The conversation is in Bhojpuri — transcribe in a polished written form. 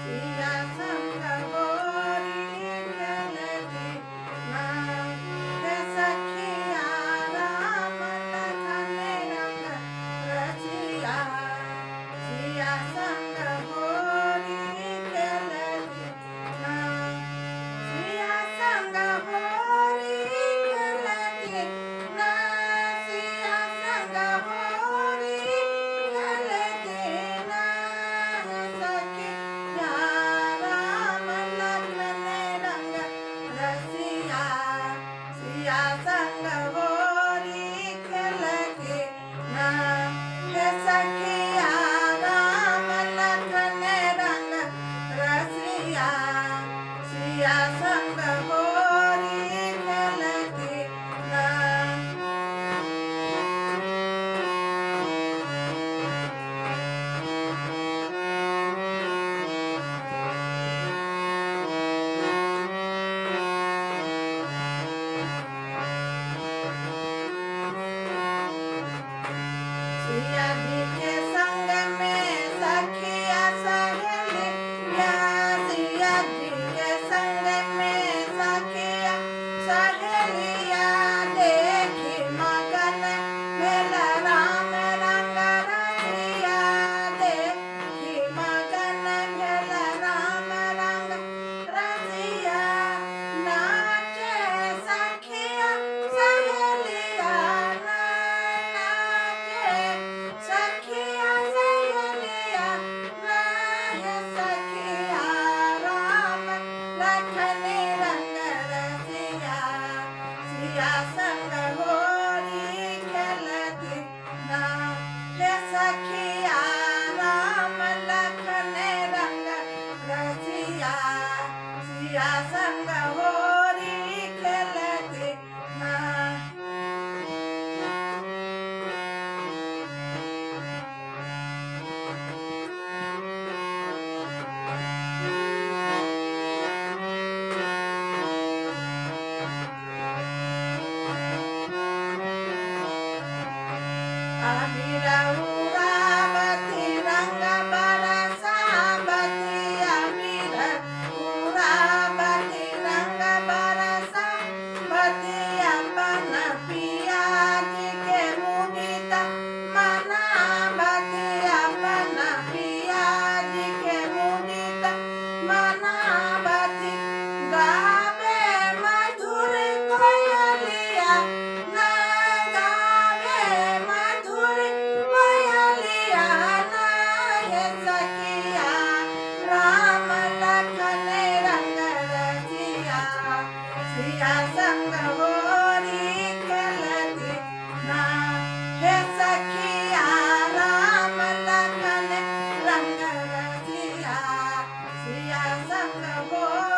सिया संग होरी खेलती ना हे सखिया राम लखन रंग रसिया सिया संग होरी खेलती ना सिया संग होरी खेलती ना सिया संग होरी खेलती ना हे सखिया राम लखन रंग रसिया सिया संग होरी खेलती ना हे सखिया राम लखन रंग रसिया सिया संग होरी खेलती ना सिया जी के संग में सखिया सहेलिया सिया जी के संग में सखिया सहेलिया देखी मगन भेल राम रंग रसिया देखी मगन भेल राम रंग रसिया नाचे सखिया सहेलिया नाचे सखिया सहेलिया नाहे सखिया राम लखन रंग रसिया सिया संग होरी खेलती ना हे सखिया राम लखन रंग रसिया सिया संग होरी खेलती ना अबीर उरावती रंग बरसावती अबीर उरावती रंग बरसावती अपन पिया जी के मुदित मनावती अपन पिया जी के मुदित मनावती गावे मधुर कोयलिया ना गावे मधुर कोयलिया ना हे सखिया राम लखन रंग रसिया सिया संग होरी खेलती ना हे सखिया राम लखन रंग रसिया सिया संग होरी